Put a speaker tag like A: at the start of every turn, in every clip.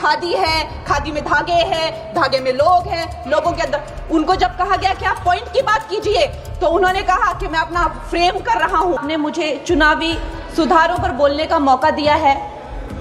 A: खादी है, खादी में धागे हैं, धागे में लोग हैं, लोगों के अंदर। उनको जब कहा गया कि आप पॉइंट की बात कीजिए तो उन्होंने कहा कि मैं अपना फ्रेम कर रहा हूं। आपने मुझे चुनावी सुधारों पर बोलने का मौका दिया है,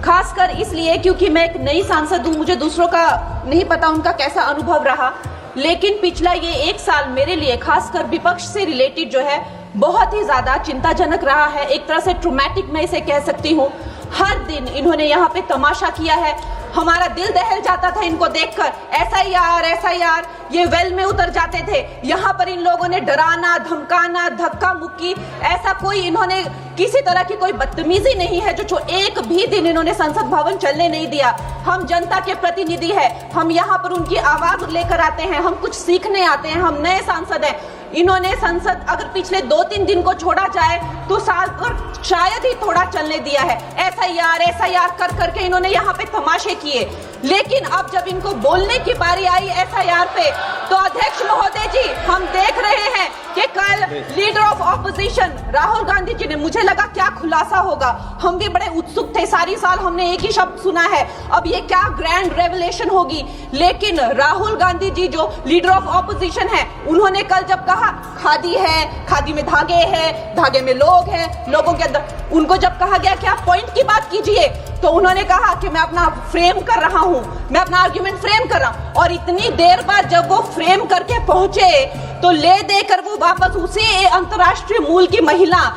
A: खासकर इसलिए क्योंकि मैं एक नई सांसद हूं, मुझे दूसरों का नहीं पता उनका कैसा अनुभव रहा, लेकिन पिछला ये 1 साल मेरे लिए खासकर विपक्ष से रिलेटेड जो है बहुत ही ज्यादा चिंताजनक रहा है। एक तरह से ट्रॉमेटिक मैं इसे कह सकती हूँ। हर दिन इन्होंने यहाँ पे तमाशा किया है, हमारा दिल दहल जाता था इनको देखकर। एसआईआर ये वेल में उतर जाते थे। यहाँ पर इन लोगों ने डराना, धमकाना, धक्का मुक्की, ऐसा कोई इन्होंने किसी तरह की कोई बदतमीजी नहीं है जो एक भी दिन इन्होंने संसद भवन चलने नहीं दिया। हम जनता के प्रतिनिधि हैं, हम यहाँ पर उनकी आवाज लेकर आते हैं, हम कुछ सीखने आते हैं, हम नए सांसद हैं। इन्होंने संसद अगर पिछले 2-3 दिन को छोड़ा जाए तो साल पर शायद ही थोड़ा चलने दिया है। एसआईआर कर करके इन्होंने यहाँ पे तमाशे किए, लेकिन अब जब इनको बोलने की बारी आई एसआईआर पे तो अध्यक्ष महोदय जी, हम देख रहे हैं कि कल leader of opposition Rahul Gandhi ji ने, मुझे लगा क्या खुलासा होगा, हम भी बड़े उत्सुक थे। सारी साल हमने एक ही शब्द सुना है, अब ये क्या ग्रैंड रेवलेशन होगी। लेकिन राहुल गांधी जी जो लीडर ऑफ ऑपोजिशन है, उन्होंने कल जब कहा खादी है, खादी में धागे हैं, धागे में लोग हैं, लोगों के अंदर, उनको जब कहा गया कि आप पॉइंट की बात कीजिए तो उन्होंने कहा कि मैं अपना फ्रेम कर रहा हूं, मैं अपना आर्ग्यूमेंट फ्रेम कर रहा हूं। और इतनी देर बाद जब वो फ्रेम करके पहुंचे तो ले देकर वो वापस उसी अंतर्राष्ट्रीय मूल की महिला,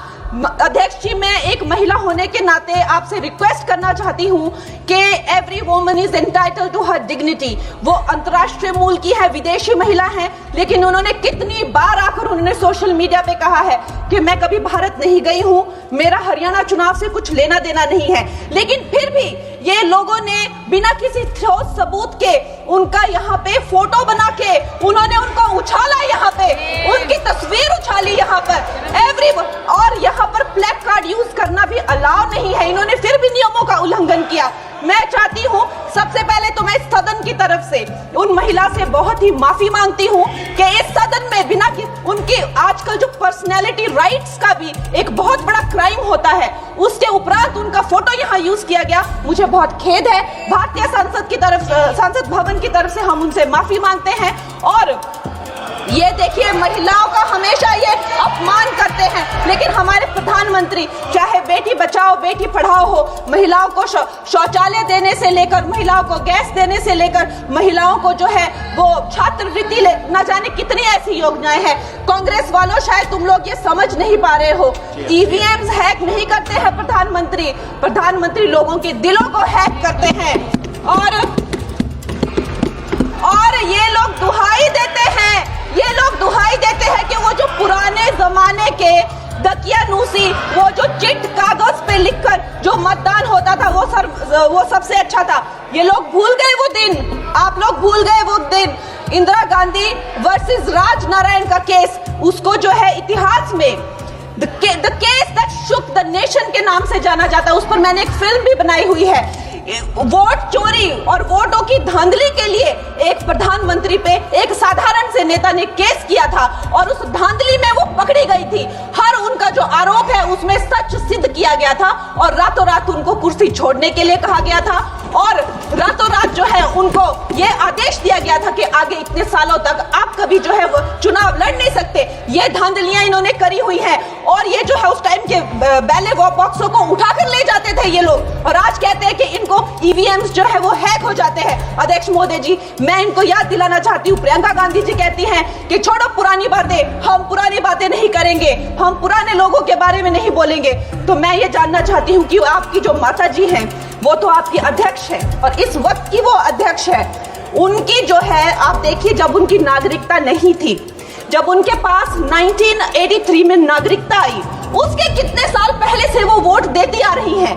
A: अध्यक्ष जी, मैं एक महिला होने के नाते आपसे रिक्वेस्ट करना चाहती हूं कि every woman is entitled to her dignity. वो अंतर्राष्ट्रीय मूल की है, विदेशी महिला है, लेकिन उन्होंने कितनी बार आकर उन्होंने सोशल मीडिया पे कहा है कि मैं कभी भारत नहीं गई हूं, मेरा हरियाणा चुनाव से कुछ लेना देना नहीं है। लेकिन फिर भी ये लोगों ने बिना किसी ठोस सबूत के उनका यहाँ पे फोटो बना के उन्होंने उनको उछाला, यहाँ पे उनकी तस्वीर उछाली यहाँ पर और यहाँ पर प्लेक कार्ड यूज करना भी अलाउ नहीं है। इन्होंने फिर भी नियमों का उल्लंघन किया। मैं चाहती हूँ सबसे पहले तो मैं इस सदन की तरफ से उन महिला से बहुत ही माफी मांगती हूँ कि इस सदन में बिना कि उनकी आजकल जो पर्सनैलिटी राइट्स का भी एक बहुत बड़ा क्राइम होता है, उसके उपरांत उनका फोटो यहाँ यूज किया गया। मुझे बहुत खेद है। भारतीय संसद भवन की तरफ से हम उनसे माफी मांगते हैं। और ये देखिए, महिलाओं का हमेशा ये अपमान करते हैं, लेकिन हमारे प्रधानमंत्री चाहे बेटी बचाओ बेटी पढ़ाओ हो, महिलाओं को शौचालय देने से लेकर, महिलाओं को गैस देने से लेकर, महिलाओं को जो है वो छात्रवृत्ति न जाने कितनी ऐसी योजनाएं हैं। कांग्रेस वालों, शायद तुम लोग ये समझ नहीं पा रहे हो, ईवीएम्स हैक नहीं करते हैं प्रधानमंत्री लोगों के दिलों को हैक करते हैं। और ये लोग दुहाई देते हैं कि वो जो पुराने जमाने के दकियानूसी, वो जो चिट कागज पे लिखकर जो मतदान होता था वो सबसे अच्छा था। ये लोग भूल गए वो दिन, आप लोग भूल गए वो दिन। इंदिरा गांधी वर्सेस राजनारायण का केस, उसको जो है इतिहास में the case that shook the nation के नाम से जाना जाता है। उस पर मैंने एक फिल्म भी बनाई हुई है। वोट चोरी और वोटों की धांधली के लिए एक प्रधानमंत्री पे एक साधारण से नेता ने केस किया था और उस धांधली में वो पकड़ी गई थी। हर उनका जो आरोप है उसमें सच सिद्ध किया गया था और रातों रात उनको कुर्सी छोड़ने के लिए कहा गया था और रातों रात जो है उनको ये आदेश दिया गया था कि आगे इतने सालों तक आप कभी जो है वो चुनाव लड़ नहीं सकते। ये धांधलियां इन्होंने करी हुई हैं और ये जो है उस टाइम के बैलेट बॉक्सों को उठाकर ले जाते थे ये लोग, और आज कहते हैं कि इनको ईवीएम्स जो है वो हैक हो जाते हैं। अध्यक्ष महोदय जी, मैं इनको याद दिलाना चाहती हूँ, प्रियंका गांधी जी कहती हैं कि छोड़ो पुरानी बातें, हम पुरानी बातें नहीं करेंगे, हम पुराने लोगों के बारे में नहीं बोलेंगे। तो मैं ये जानना चाहती हूँ कि आपकी जो माता जी हैं वो तो आपकी अध्यक्ष है और इस वक्त की वो अध्यक्ष है, उनकी जो है आप देखिए, जब उनकी नागरिकता नहीं थी, जब उनके पास 1983 में नागरिकता आई, उसके कितने साल पहले से वो वोट देती आ रही हैं।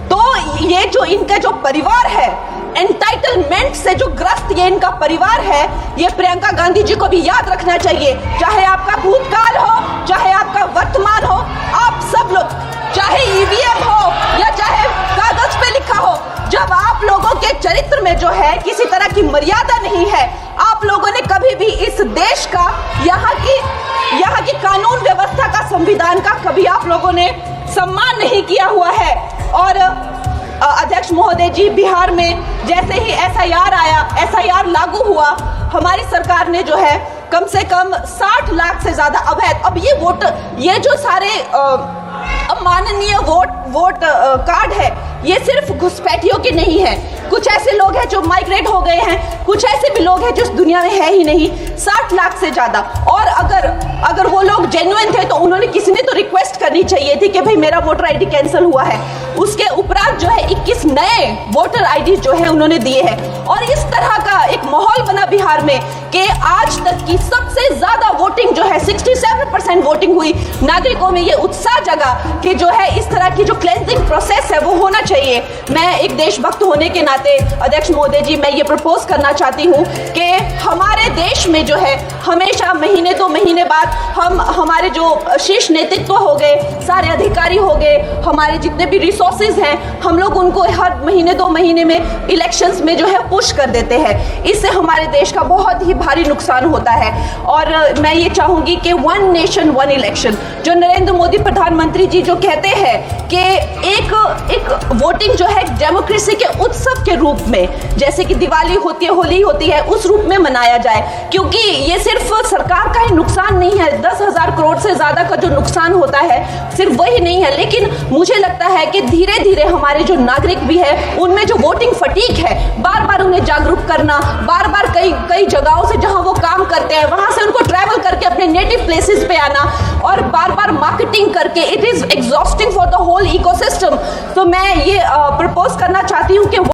A: तो ये जो इनका जो परिवार है, एंटाइटलमेंट से जो ग्रस्त ये इनका परिवार है, ये प्रियंका गांधी जी को भी याद रखना चाहिए। चाहे आपका भूतकाल हो, चाहे आपका वर्तमान हो, आप सब लोग, चाहे ईवीएम हो या चाहे कागज पे लिखा हो, जब आप लोगों के चरित्र में जो है किसी तरह की मर्यादा नहीं है, आप लोगों ने कभी भी इस देश का, यहाँ की कानून व्यवस्था का, संविधान का कभी आप लोगों ने सम्मान नहीं किया हुआ है। और अध्यक्ष महोदय जी, बिहार में जैसे ही एसआईआर आया, एसआईआर लागू हुआ, हमारी सरकार ने जो है कम से कम 60 लाख से ज्यादा अवैध, अब ये जो सारे अमाननीय वोट कार्ड है, ये सिर्फ घुसपैठियों के नहीं है। कुछ ऐसे लोग हैं जो माइग्रेट हो गए हैं, कुछ ऐसे भी लोग हैं जो इस दुनिया में है ही नहीं। 60 लाख से ज्यादा। और अगर वो लोग जेन्युइन थे तो उन्होंने, किसी ने तो रिक्वेस्ट करनी चाहिए थी कि भाई मेरा वोटर आईडी कैंसिल हुआ है। उसके उपरांत जो है 21 नए वोटर आईडी जो है उन्होंने दिए हैं। और इस तरह का एक माहौल बना बिहार में कि आज तक की सबसे ज्यादा वोटिंग जो है 67% वोटिंग हुई। नागरिकों में ये उत्साह जगा कि जो है इस तरह की जो क्लेंजिंग प्रोसेस है वो होना चाहिए। मैं एक देशभक्त होने के नाते अध्यक्ष महोदय जी, मैं ये प्रपोज करना चाहती हूँ कि हमारे देश में जो है हमेशा महीने 2 महीने बाद हमारे जो शीर्ष नेतृत्व हो गए, सारे अधिकारी हो गए, हमारे जितने भी रिसोर्सेज हैं, हम लोग उनको हर महीने 2 महीने में इलेक्शंस में जो है पुश कर देते हैं। इससे हमारे देश का बहुत ही भारी नुकसान होता है। और मैं ये चाहूंगी कि 1 नेशन 1 इलेक्शन, जो नरेंद्र मोदी प्रधानमंत्री जी जो कहते हैं कि एक वोटिंग जो है डेमोक्रेसी के उत्सव के रूप में, जैसे कि दिवाली होती है, होली होती है, उस रूप में मनाया जाए। क्योंकि ये सिर्फ सरकार का ही नुकसान नहीं है, 10,000 करोड़ से ज्यादा का जो नुकसान होता है सिर्फ वही नहीं है, लेकिन मुझे लगता है कि धीरे धीरे हमारे जो नागरिक भी है उनमें जो वोटिंग फटीक है, बार बार उन्हें जागरूक करना, बार बार कई जगहों से जहां वो काम करते हैं वहां से उनको ट्रैवल करके अपने नेटिव प्लेसेस पे आना और बार बार मार्केटिंग करके, it is exhausting for the whole ecosystem. तो मैं ये प्रपोज करना चाहती हूँ कि